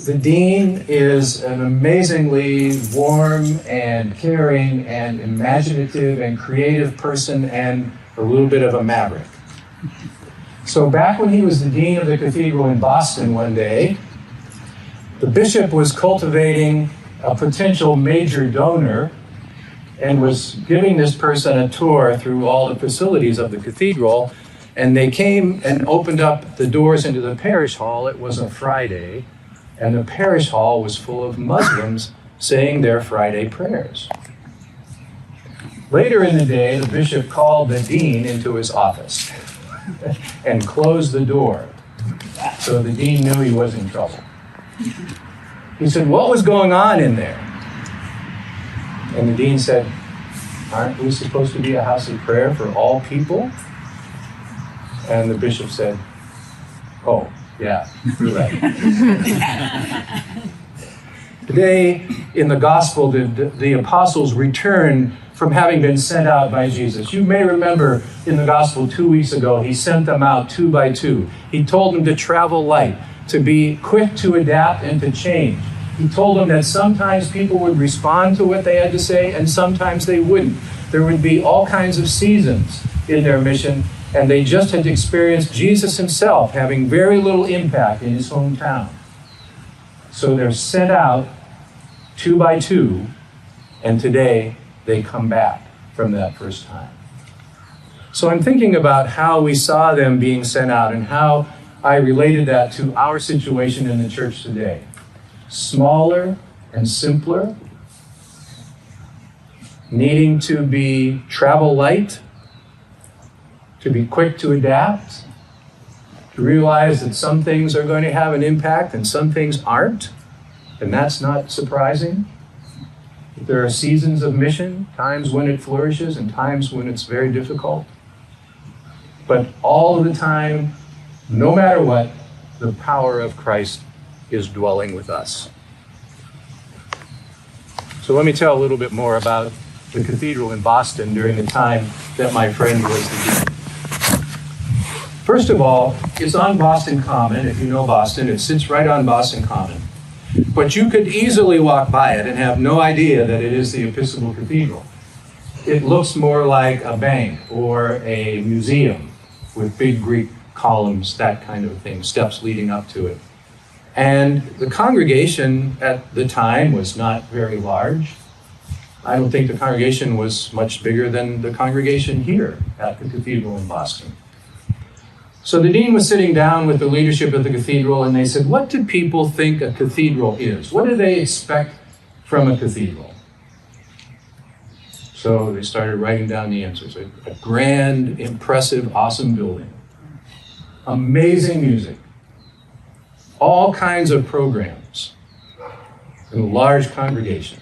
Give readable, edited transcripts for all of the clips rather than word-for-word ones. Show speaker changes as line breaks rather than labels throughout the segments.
The dean is an amazingly warm and caring and imaginative and creative person and a little bit of a maverick. So back when he was the dean of the cathedral in Boston one day, the bishop was cultivating a potential major donor and was giving this person a tour through all the facilities of the cathedral. And they came and opened up the doors into the parish hall. It was a Friday, and the parish hall was full of Muslims saying their Friday prayers. Later in the day, the bishop called the dean into his office and closed the door. So the dean knew he was in trouble. He said, "What was going on in there?" And the dean said, "Aren't we supposed to be a house of prayer for all people?" And the bishop said, "Oh, yeah, you're right." Today, in the gospel, the apostles returned from having been sent out by Jesus. You may remember in the gospel 2 weeks ago, he sent them out 2 by 2. He told them to travel light, to be quick to adapt and to change. He told them that sometimes people would respond to what they had to say and sometimes they wouldn't. There would be all kinds of seasons in their mission, and they just had experienced Jesus himself having very little impact in his hometown. So they're sent out 2 by 2, and today they come back from that first time. So I'm thinking about how we saw them being sent out and how I related that to our situation in the church today. Smaller and simpler, needing to be travel light, to be quick to adapt, to realize that some things are going to have an impact and some things aren't, and that's not surprising. There are seasons of mission, times when it flourishes and times when it's very difficult. But all of the time, no matter what, the power of Christ is dwelling with us. So let me tell a little bit more about the cathedral in Boston during the time that my friend was the dean. First of all, it's on Boston Common. If you know Boston, it sits right on Boston Common. But you could easily walk by it and have no idea that it is the Episcopal Cathedral. It looks more like a bank or a museum with big Greek columns, that kind of thing, steps leading up to it. And the congregation at the time was not very large. I don't think the congregation was much bigger than the congregation here at the cathedral in Boston. So the dean was sitting down with the leadership of the cathedral, and they said, "What do people think a cathedral is? What do they expect from a cathedral?" So they started writing down the answers. A grand, impressive, awesome building. Amazing music. All kinds of programs. And a large congregation.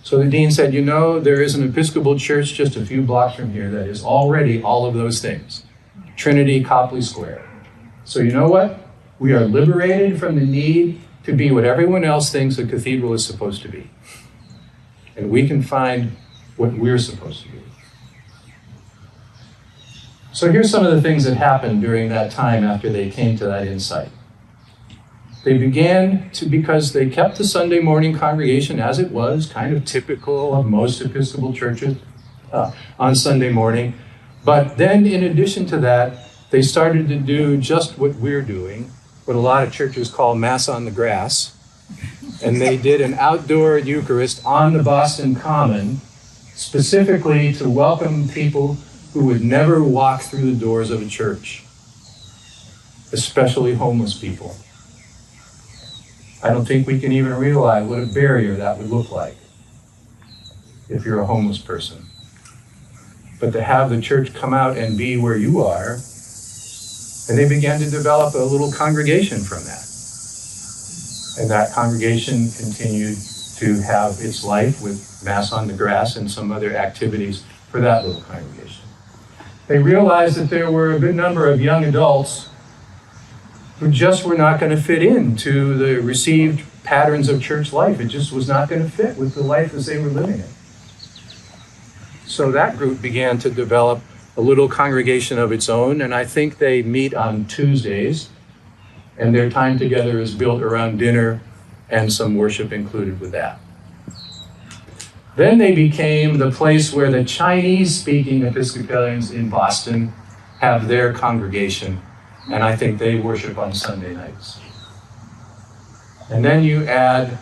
So the dean said, "You know, there is an Episcopal church just a few blocks from here that is already all of those things. Trinity Copley Square. So you know what? We are liberated from the need to be what everyone else thinks a cathedral is supposed to be. And we can find what we're supposed to be." So here's some of the things that happened during that time after they came to that insight. They began to, because they kept the Sunday morning congregation as it was, kind of typical of most Episcopal churches on Sunday morning. But then in addition to that, they started to do just what we're doing, what a lot of churches call Mass on the grass. And they did an outdoor Eucharist on the Boston Common, specifically to welcome people who would never walk through the doors of a church, especially homeless people. I don't think we can even realize what a barrier that would look like if you're a homeless person. But to have the church come out and be where you are, and they began to develop a little congregation from that. And that congregation continued to have its life with Mass on the grass and some other activities for that little congregation. They realized that there were a good number of young adults who just were not going to fit into the received patterns of church life. It just was not going to fit with the life as they were living it. So that group began to develop a little congregation of its own, and I think they meet on Tuesdays And their time together is built around dinner and some worship included with that. Then they became the place where the Chinese-speaking Episcopalians in Boston have their congregation, and I think they worship on Sunday nights. And then you add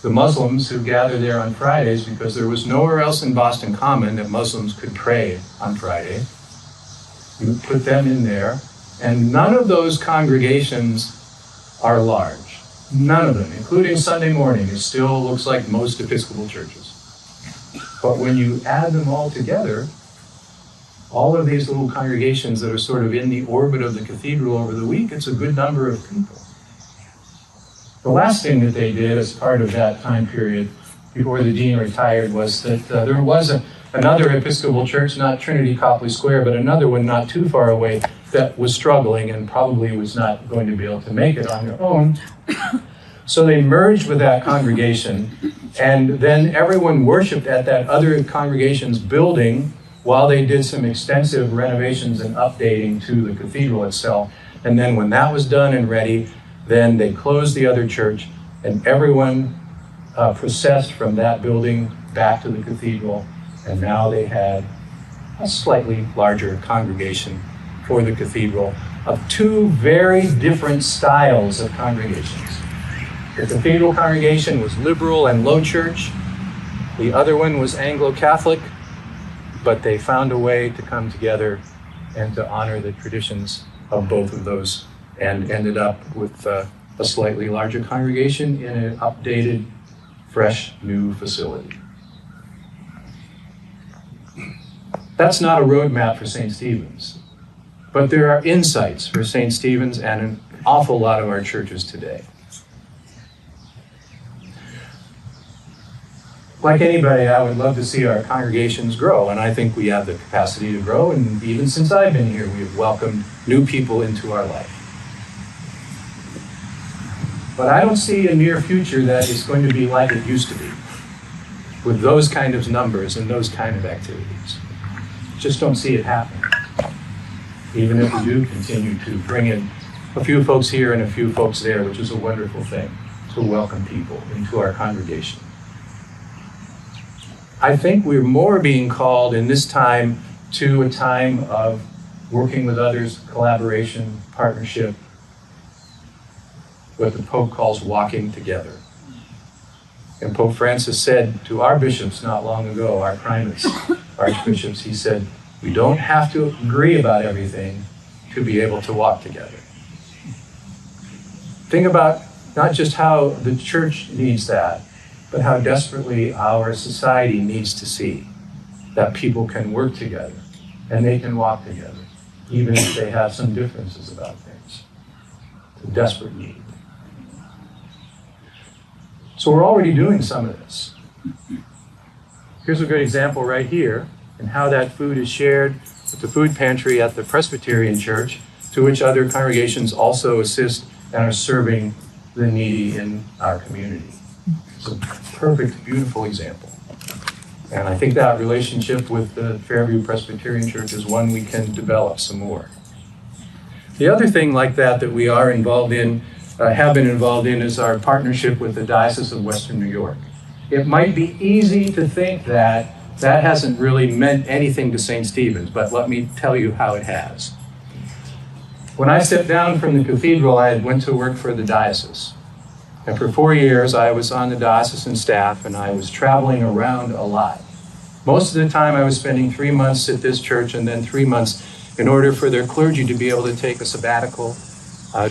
the Muslims who gather there on Fridays, because there was nowhere else in Boston Common that Muslims could pray on Friday. You put them in there, and none of those congregations are large. None of them, including Sunday morning. It still looks like most Episcopal churches. But when you add them all together, all of these little congregations that are sort of in the orbit of the cathedral over the week, it's a good number of people. The last thing that they did as part of that time period before the dean retired was that there was another Episcopal church, not Trinity Copley Square, but another one not too far away that was struggling and probably was not going to be able to make it on their own. So they merged with that congregation, and then everyone worshiped at that other congregation's building while they did some extensive renovations and updating to the cathedral itself. And then when that was done and ready, then they closed the other church, and everyone processed from that building back to the cathedral, and now they had a slightly larger congregation for the cathedral of two very different styles of congregations. The cathedral congregation was liberal and low church. The other one was Anglo-Catholic, but they found a way to come together and to honor the traditions of both of those, and ended up with a slightly larger congregation in an updated, fresh, new facility. That's not a roadmap for St. Stephen's, but there are insights for St. Stephen's and an awful lot of our churches today. Like anybody, I would love to see our congregations grow, and I think we have the capacity to grow, and even since I've been here, we've welcomed new people into our life. But I don't see a near future that is going to be like it used to be, with those kind of numbers and those kind of activities. Just don't see it happening, even if we do continue to bring in a few folks here and a few folks there, which is a wonderful thing, to welcome people into our congregation. I think we're more being called in this time to a time of working with others, collaboration, partnership, what the Pope calls walking together. And Pope Francis said to our bishops not long ago, our primates, archbishops, he said, we don't have to agree about everything to be able to walk together. Think about not just how the church needs that, but how desperately our society needs to see that people can work together and they can walk together, even if they have some differences about things. It's a desperate need. So we're already doing some of this. Here's a good example right here, and how that food is shared with the food pantry at the Presbyterian Church, to which other congregations also assist and are serving the needy in our community. It's a perfect, beautiful example. And I think that relationship with the Fairview Presbyterian Church is one we can develop some more. The other thing like that we are involved in, have been involved in, is our partnership with the Diocese of Western New York. It might be easy to think that that hasn't really meant anything to St. Stephen's, but let me tell you how it has. When I stepped down from the cathedral, I went to work for the diocese. And for 4 years, I was on the diocesan staff, and I was traveling around a lot. Most of the time, I was spending 3 months at this church and then 3 months in order for their clergy to be able to take a sabbatical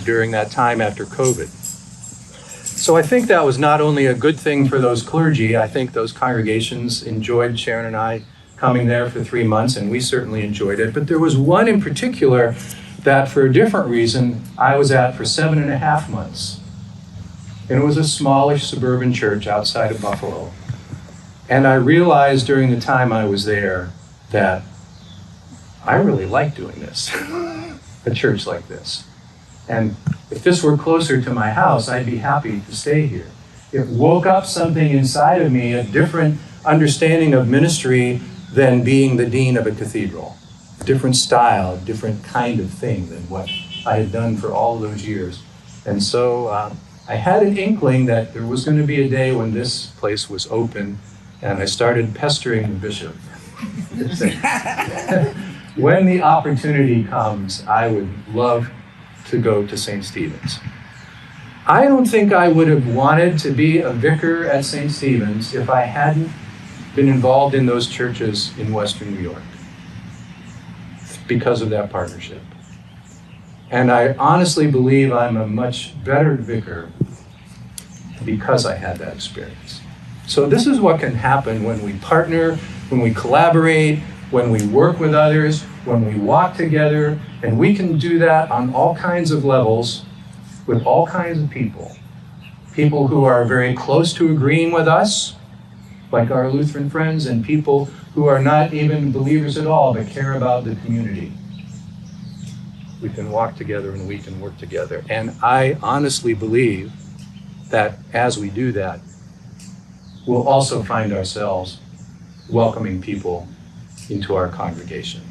during that time after COVID. So I think that was not only a good thing for those clergy, I think those congregations enjoyed Sharon and I coming there for 3 months, and we certainly enjoyed it. But there was one in particular that, for a different reason, I was at for 7.5 months. And it was a smallish suburban church outside of Buffalo. And I realized during the time I was there that I really like doing this, a church like this. And if this were closer to my house, I'd be happy to stay here. It woke up something inside of me, a different understanding of ministry than being the dean of a cathedral. Different style, different kind of thing than what I had done for all those years And so I had an inkling that there was going to be a day when this place was open, and I started pestering the bishop. When the opportunity comes, I would love to go to St. Stephen's. I don't think I would have wanted to be a vicar at St. Stephen's if I hadn't been involved in those churches in Western New York because of that partnership. And I honestly believe I'm a much better vicar because I had that experience. So this is what can happen when we partner, when we collaborate, when we work with others, when we walk together, and we can do that on all kinds of levels with all kinds of people. People who are very close to agreeing with us, like our Lutheran friends, and people who are not even believers at all, but care about the community. We can walk together and we can work together. And I honestly believe that as we do that, we'll also find ourselves welcoming people into our congregation.